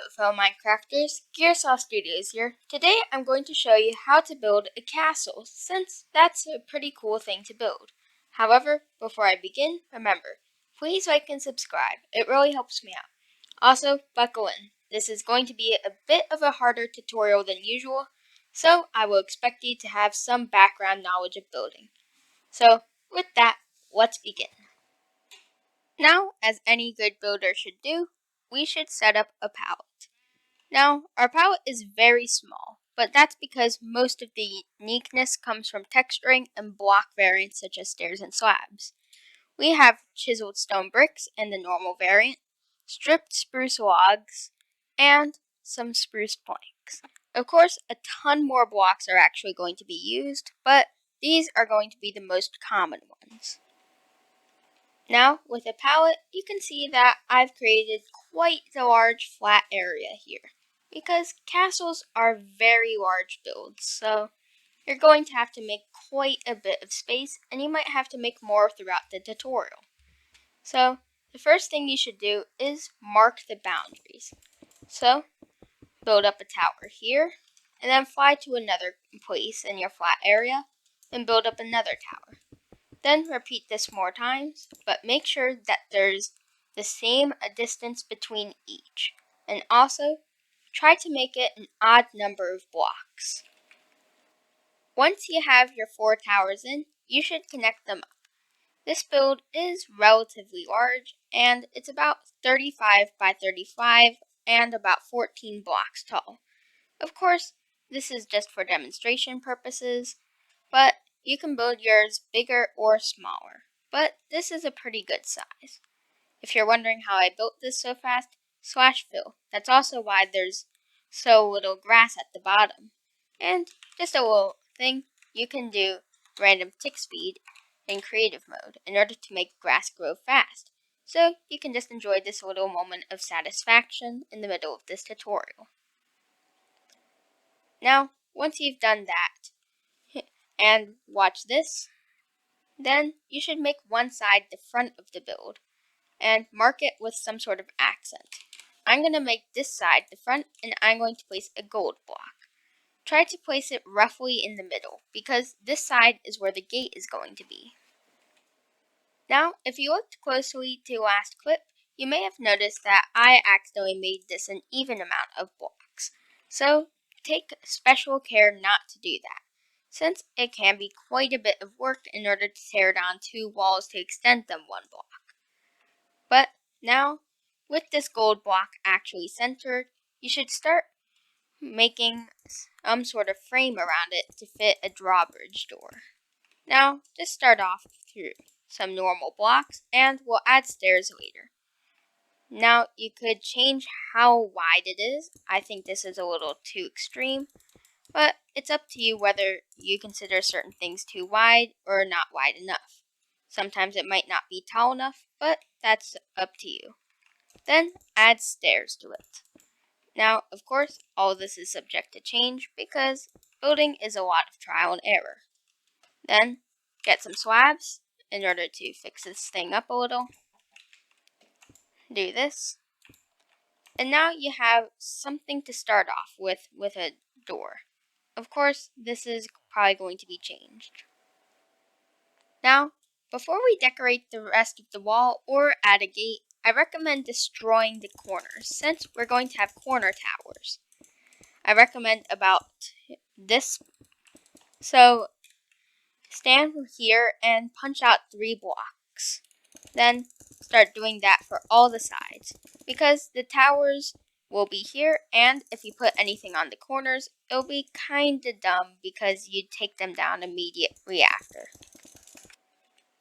fellow Minecrafters, Gearsaw Studios here. Today I'm going to show you how to build a castle, since that's a pretty cool thing to build. However, before I begin, remember, please like and subscribe. It really helps me out. Also, buckle in. This is going to be a bit of a harder tutorial than usual, so I will expect you to have some background knowledge of building. So, with that, let's begin. Now, as any good builder should do, we should set up a palette. Now, our palette is very small, but that's because most of the uniqueness comes from texturing and block variants such as stairs and slabs. We have chiseled stone bricks in the normal variant, stripped spruce logs, and some spruce planks. Of course, a ton more blocks are actually going to be used, but these are going to be the most common ones. Now, with a palette, you can see that I've created quite a large flat area here, because castles are very large builds, so you're going to have to make quite a bit of space, and you might have to make more throughout the tutorial. So, the first thing you should do is mark the boundaries. So, build up a tower here, and then fly to another place in your flat area, and build up another tower. Then repeat this more times, but make sure that there's the same distance between each. And also, try to make it an odd number of blocks. Once you have your 4 towers in, you should connect them up. This build is relatively large, and it's about 35 by 35 and about 14 blocks tall. Of course, this is just for demonstration purposes, but you can build yours bigger or smaller, but this is a pretty good size. If you're wondering how I built this so fast, /fill. That's also why there's so little grass at the bottom. And just a little thing, you can do random tick speed in creative mode in order to make grass grow fast. So you can just enjoy this little moment of satisfaction in the middle of this tutorial. Now, once you've done that, and watch this, then you should make one side the front of the build and mark it with some sort of accent. I'm going to make this side the front, and I'm going to place a gold block. Try to place it roughly in the middle, because this side is where the gate is going to be. Now, if you looked closely to last clip, you may have noticed that I accidentally made this an even amount of blocks. So, take special care not to do that, since it can be quite a bit of work in order to tear down 2 walls to extend them 1 block. But now, with this gold block actually centered, you should start making some sort of frame around it to fit a drawbridge door. Now, just start off through some normal blocks, and we'll add stairs later. Now, you could change how wide it is. I think this is a little too extreme, but it's up to you whether you consider certain things too wide or not wide enough. Sometimes it might not be tall enough, but that's up to you. Then add stairs to it. Now, of course, all this is subject to change because building is a lot of trial and error. Then get some slabs in order to fix this thing up a little. Do this. And now you have something to start off with a door. Of course, this is probably going to be changed. Now, before we decorate the rest of the wall or add a gate, I recommend destroying the corners, since we're going to have corner towers. I recommend about this. So, stand here and punch out 3 blocks. Then start doing that for all the sides, because the towers will be here, and if you put anything on the corners, it'll be kinda dumb because you'd take them down immediately after.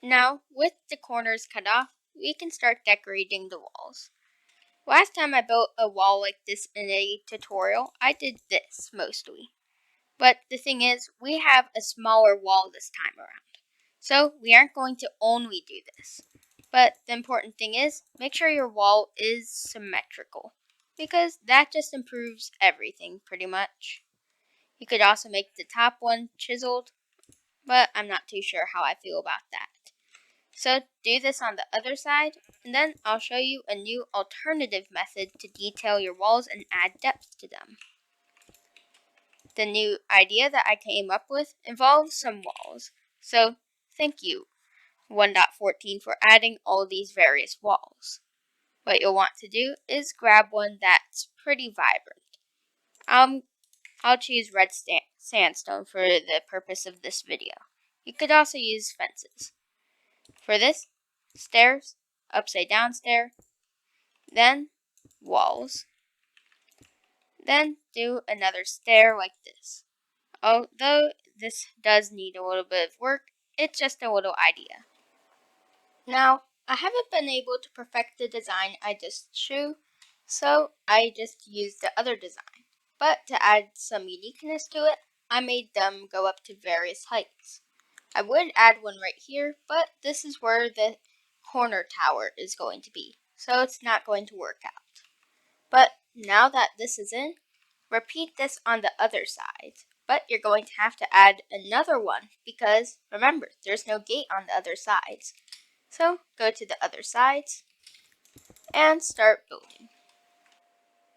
Now, with the corners cut off, we can start decorating the walls. Last time I built a wall like this in a tutorial, I did this mostly. But the thing is, we have a smaller wall this time around, so we aren't going to only do this. But the important thing is, make sure your wall is symmetrical, because that just improves everything pretty much. You could also make the top one chiseled, but I'm not too sure how I feel about that. So do this on the other side, and then I'll show you a new alternative method to detail your walls and add depth to them. The new idea that I came up with involves some walls. So thank you, 1.14, for adding all these various walls. What you'll want to do is grab one that's pretty vibrant. I'll choose red sandstone for the purpose of this video. You could also use fences. For this, stairs, upside down stair, then walls, then do another stair like this. Although this does need a little bit of work, it's just a little idea. Now, I haven't been able to perfect the design I just showed, so I just used the other design. But to add some uniqueness to it, I made them go up to various heights. I would add one right here, but this is where the corner tower is going to be, so it's not going to work out. But now that this is in, repeat this on the other side. But you're going to have to add another one because, remember, there's no gate on the other sides. So go to the other sides and start building.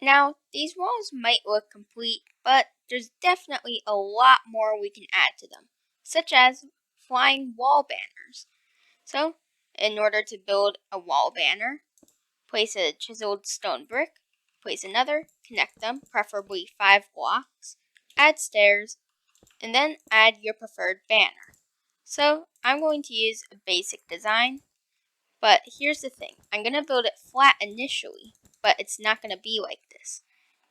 Now, these walls might look complete, but there's definitely a lot more we can add to them, such as flying wall banners. So, in order to build a wall banner, place a chiseled stone brick, place another, connect them, preferably 5 blocks, add stairs, and then add your preferred banner. So, I'm going to use a basic design, but here's the thing. I'm going to build it flat initially, but it's not going to be like this.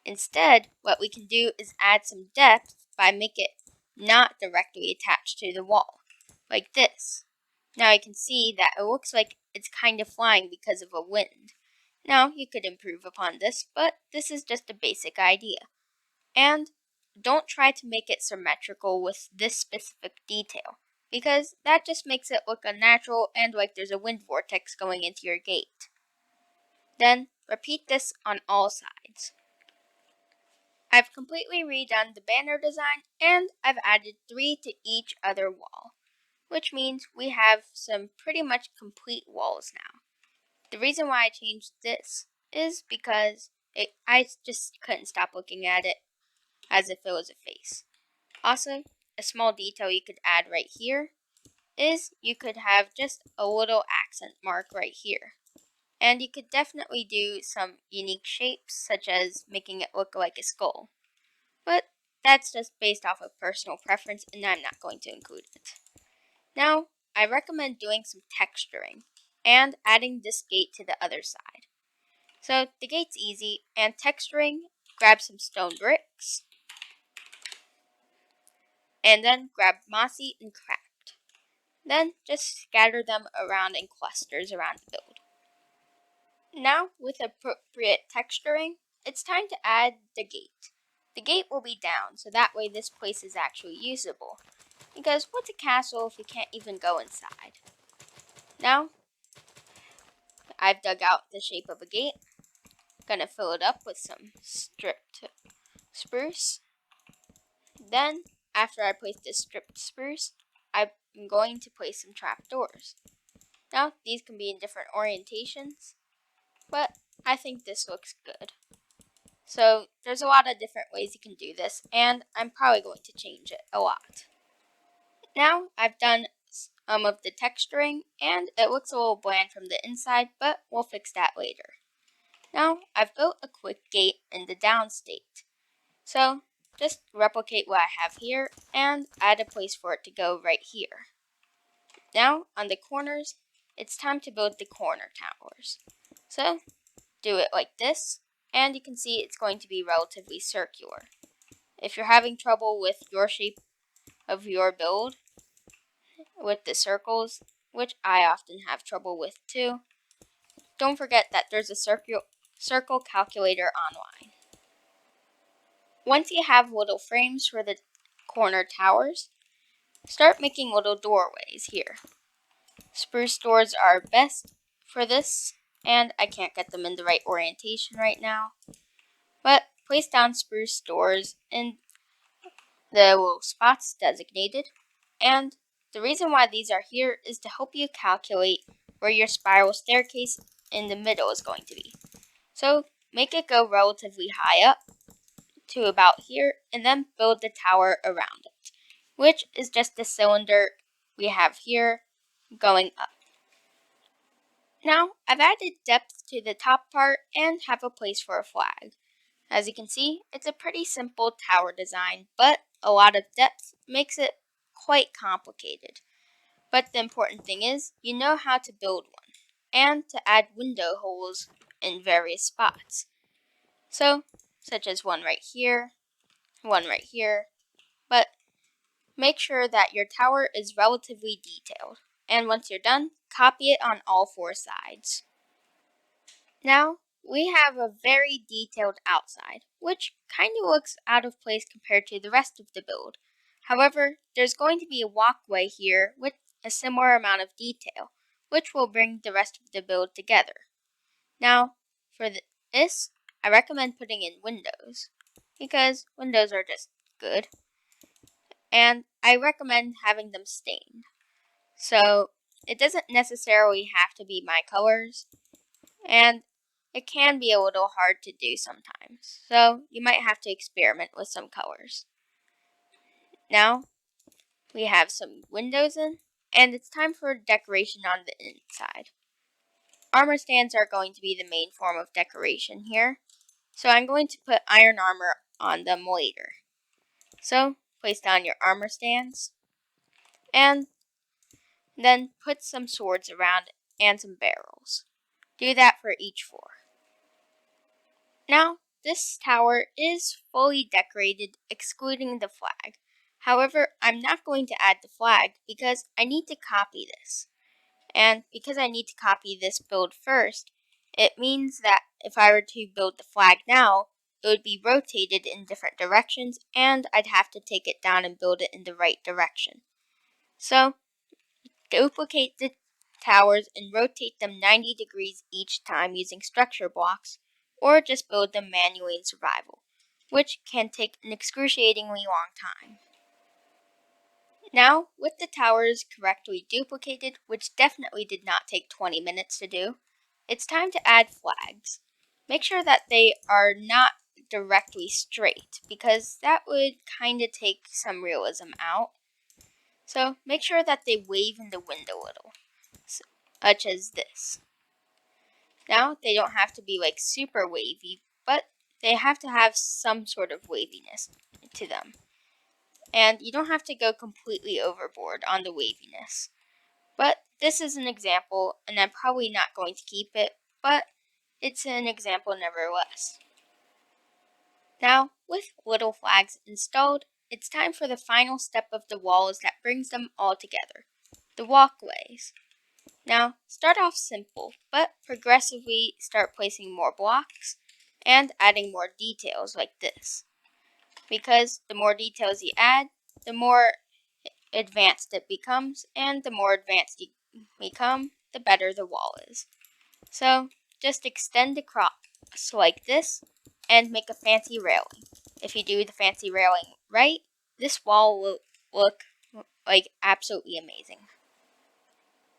Instead, what we can do is add some depth by make it not directly attached to the wall, like this. Now you can see that it looks like it's kind of flying because of a wind. Now you could improve upon this, but this is just a basic idea. And don't try to make it symmetrical with this specific detail, because that just makes it look unnatural and like there's a wind vortex going into your gate. Then repeat this on all sides. I've completely redone the banner design and I've added 3 to each other wall, which means we have some pretty much complete walls now. The reason why I changed this is because I just couldn't stop looking at it as if it was a face. Also, a small detail you could add right here is you could have just a little accent mark right here. And you could definitely do some unique shapes, such as making it look like a skull. But that's just based off of personal preference, and I'm not going to include it. Now, I recommend doing some texturing and adding this gate to the other side. So the gate's easy, and texturing, grab some stone bricks, and then grab mossy and cracked. Then just scatter them around in clusters around the build. Now, with appropriate texturing, it's time to add the gate. The gate will be down, so that way this place is actually usable. Because what's a castle if you can't even go inside? Now, I've dug out the shape of a gate. Gonna fill it up with some stripped spruce. Then, after I place this stripped spruce, I'm going to place some trapdoors. Now, these can be in different orientations, but I think this looks good. So, there's a lot of different ways you can do this, and I'm probably going to change it a lot. Now, I've done some of the texturing, and it looks a little bland from the inside, but we'll fix that later. Now, I've built a quick gate in the down state. So, just replicate what I have here, and add a place for it to go right here. Now, on the corners, it's time to build the corner towers. So, do it like this, and you can see it's going to be relatively circular. If you're having trouble with your shape of your build, with the circles, which I often have trouble with too, don't forget that there's a circle calculator online. Once you have little frames for the corner towers, start making little doorways here. Spruce doors are best for this, and I can't get them in the right orientation right now. But place down spruce doors in the little spots designated, and the reason why these are here is to help you calculate where your spiral staircase in the middle is going to be. So make it go relatively high up to about here and then build the tower around it, which is just the cylinder we have here going up. Now I've added depth to the top part and have a place for a flag. As you can see, it's a pretty simple tower design, but a lot of depth makes it quite complicated. But the important thing is, you know how to build one, and to add window holes in various spots. So, such as one right here, but make sure that your tower is relatively detailed. And once you're done, copy it on all four sides. Now, we have a very detailed outside, which kind of looks out of place compared to the rest of the build. However, there's going to be a walkway here with a similar amount of detail, which will bring the rest of the build together. Now, for this, I recommend putting in windows, because windows are just good, and I recommend having them stained. So, it doesn't necessarily have to be my colors, and it can be a little hard to do sometimes, so you might have to experiment with some colors. Now, we have some windows in, and it's time for decoration on the inside. Armor stands are going to be the main form of decoration here, so I'm going to put iron armor on them later. So, place down your armor stands, and then put some swords around and some barrels. Do that for each floor. Now, this tower is fully decorated, excluding the flag. However, I'm not going to add the flag because I need to copy this. And because I need to copy this build first, it means that if I were to build the flag now, it would be rotated in different directions and I'd have to take it down and build it in the right direction. So, duplicate the towers and rotate them 90 degrees each time using structure blocks, or just build them manually in survival, which can take an excruciatingly long time. Now, with the towers correctly duplicated, which definitely did not take 20 minutes to do, it's time to add flags. Make sure that they are not directly straight, because that would kind of take some realism out. So make sure that they wave in the wind a little, such as this. Now, they don't have to be like super wavy, but they have to have some sort of waviness to them. And you don't have to go completely overboard on the waviness. But this is an example, and I'm probably not going to keep it, but it's an example nevertheless. Now, with little flags installed, it's time for the final step of the walls that brings them all together, the walkways. Now, start off simple, but progressively start placing more blocks and adding more details like this. Because the more details you add, the more advanced it becomes, and the more advanced you become, the better the wall is. So, just extend across like this and make a fancy railing. If you do the fancy railing right, this wall will look like absolutely amazing.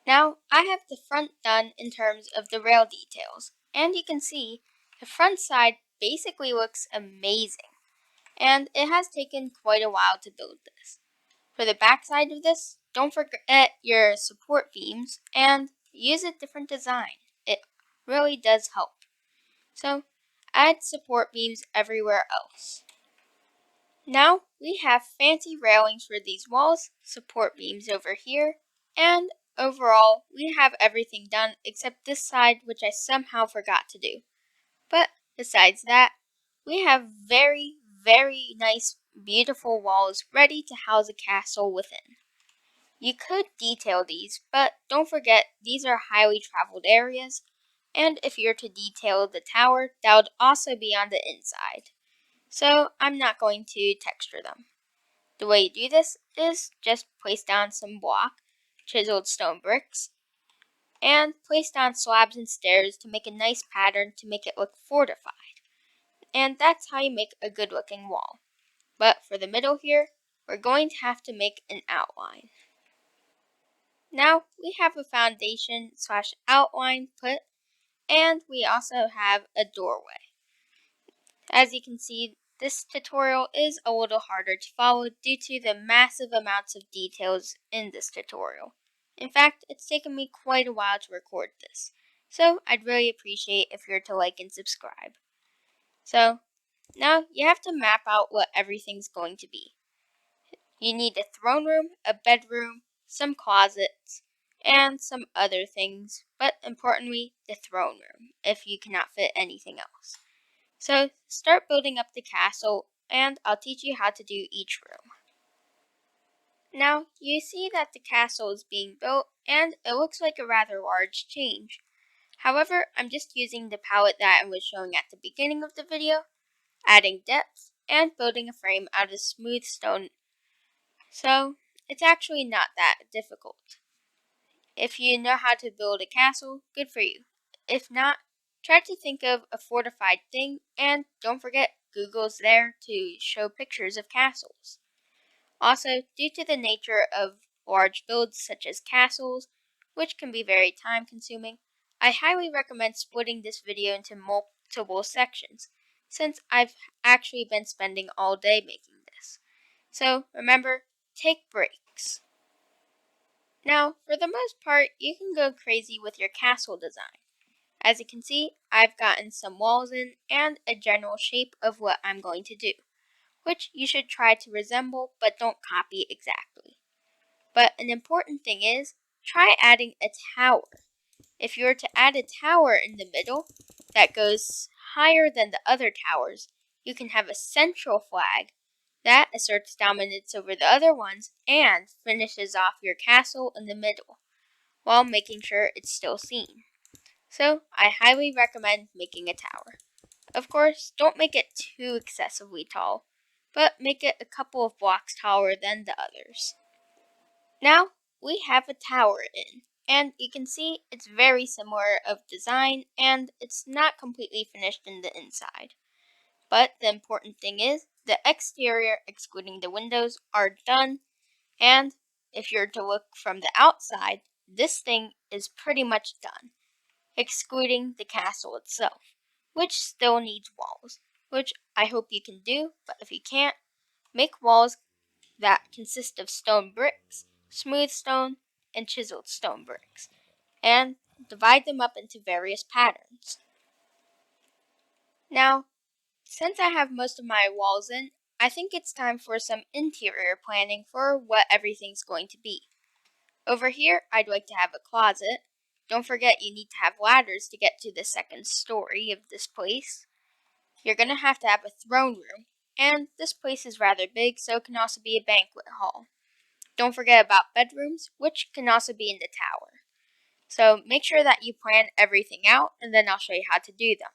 Now, I have the front done in terms of the rail details, and you can see the front side basically looks amazing, and it has taken quite a while to build this. For the back side of this, don't forget your support beams and use a different design. It really does help. So, add support beams everywhere else. Now, we have fancy railings for these walls, support beams over here, and overall, we have everything done except this side, which I somehow forgot to do. But besides that, we have very, very nice, beautiful walls ready to house a castle within. You could detail these, but don't forget these are highly traveled areas, and if you're to detail the tower, that would also be on the inside. So I'm not going to texture them. The way you do this is just place down some block, chiseled stone bricks, and place down slabs and stairs to make a nice pattern to make it look fortified. And that's how you make a good looking wall. But for the middle here, we're going to have to make an outline. Now we have a foundation / outline put, and we also have a doorway. As you can see, this tutorial is a little harder to follow due to the massive amounts of details in this tutorial. In fact, it's taken me quite a while to record this, so I'd really appreciate if you're to like and subscribe. So, now you have to map out what everything's going to be. You need a throne room, a bedroom, some closets, and some other things, but importantly, the throne room, if you cannot fit anything else. So start building up the castle, and I'll teach you how to do each room. Now, you see that the castle is being built, and it looks like a rather large change. However, I'm just using the palette that I was showing at the beginning of the video, adding depth, and building a frame out of smooth stone. So, it's actually not that difficult. If you know how to build a castle, good for you. If not, try to think of a fortified thing, and don't forget Google's there to show pictures of castles. Also, due to the nature of large builds such as castles, which can be very time consuming, I highly recommend splitting this video into multiple sections, since I've actually been spending all day making this. So remember, take breaks. Now, for the most part, you can go crazy with your castle design. As you can see, I've gotten some walls in and a general shape of what I'm going to do, which you should try to resemble but don't copy exactly. But an important thing is, try adding a tower. If you were to add a tower in the middle that goes higher than the other towers, you can have a central flag that asserts dominance over the other ones and finishes off your castle in the middle, while making sure it's still seen. So, I highly recommend making a tower. Of course, don't make it too excessively tall, but make it a couple of blocks taller than the others. Now, we have a tower in, and you can see it's very similar of design, and it's not completely finished in the inside. But the important thing is, the exterior, excluding the windows, are done, and if you're to look from the outside, this thing is pretty much done, excluding the castle itself, which still needs walls, which I hope you can do, but if you can't, make walls that consist of stone bricks, smooth stone, and chiseled stone bricks, and divide them up into various patterns. Now, since I have most of my walls in, I think it's time for some interior planning for what everything's going to be. Over here, I'd like to have a closet. Don't forget you need to have ladders to get to the second story of this place. You're going to have a throne room, and this place is rather big, so it can also be a banquet hall. Don't forget about bedrooms, which can also be in the tower. So make sure that you plan everything out, and then I'll show you how to do them.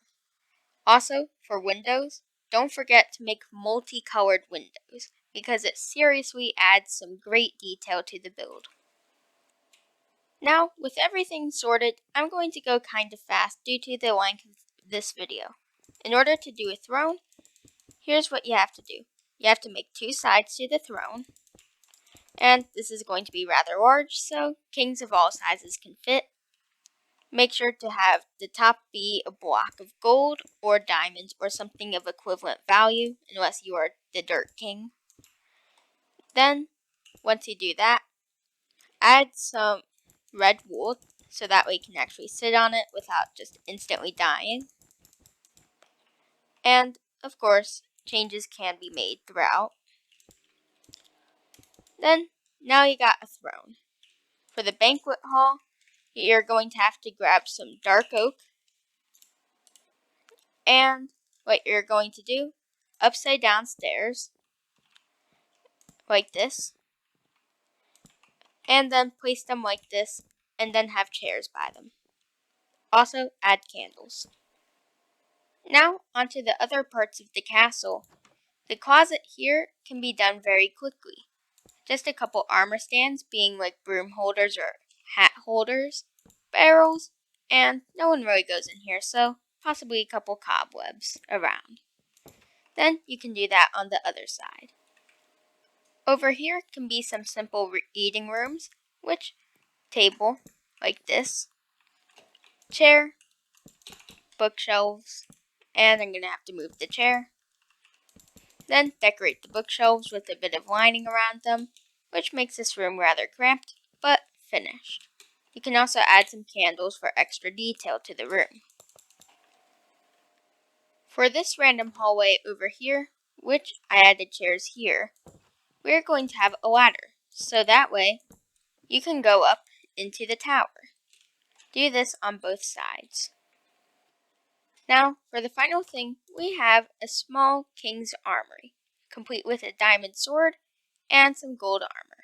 Also, for windows, don't forget to make multicolored windows, because it seriously adds some great detail to the build. Now, with everything sorted, I'm going to go kind of fast due to the length of this video. In order to do a throne, here's what you have to do. You have to make 2 sides to the throne, and this is going to be rather large, so kings of all sizes can fit. Make sure to have the top be a block of gold or diamonds or something of equivalent value, unless you are the dirt king. Then, once you do that, add some red wool so that way you can actually sit on it without just instantly dying. And, of course, changes can be made throughout. Then, now you got a throne. For the banquet hall, you're going to have to grab some dark oak, and what you're going to do, upside down stairs, like this, and then place them like this, and then have chairs by them. Also, add candles. Now, onto the other parts of the castle. The closet here can be done very quickly. Just a couple armor stands, being like broom holders or hat holders, barrels, and no one really goes in here, so possibly a couple cobwebs around. Then you can do that on the other side. Over here can be some simple eating rooms, which table like this, chair, bookshelves, and I'm going to have to move the chair. Then decorate the bookshelves with a bit of lining around them, which makes this room rather cramped, but finished. You can also add some candles for extra detail to the room. For this random hallway over here, which I added chairs here, we're going to have a ladder, so that way you can go up into the tower. Do this on both sides. Now, for the final thing, we have a small king's armory, complete with a diamond sword and some gold armor.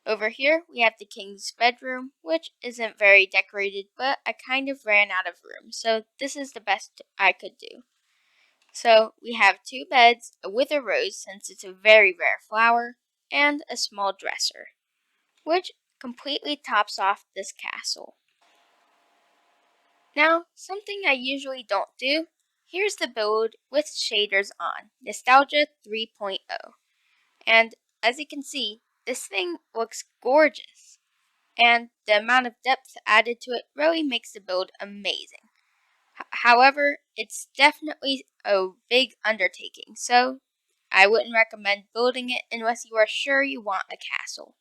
Over here, we have the king's bedroom, which isn't very decorated, but I kind of ran out of room, so this is the best I could do. So we have 2 beds, a wither rose since it's a very rare flower, and a small dresser, which completely tops off this castle. Now, something I usually don't do, here's the build with shaders on, Nostalgia 3.0. And as you can see, this thing looks gorgeous. And the amount of depth added to it really makes the build amazing. However, it's definitely a big undertaking, so I wouldn't recommend building it unless you are sure you want a castle.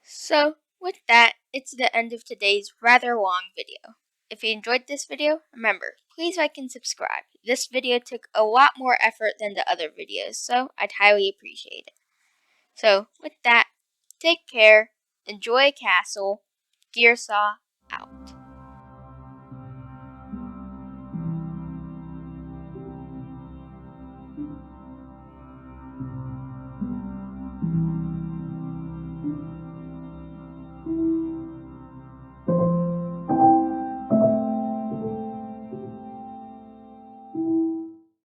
So, with that, it's the end of today's rather long video. If you enjoyed this video, remember, please like and subscribe. This video took a lot more effort than the other videos, so I'd highly appreciate it. So, with that, take care, enjoy Castle, Gearsaw out.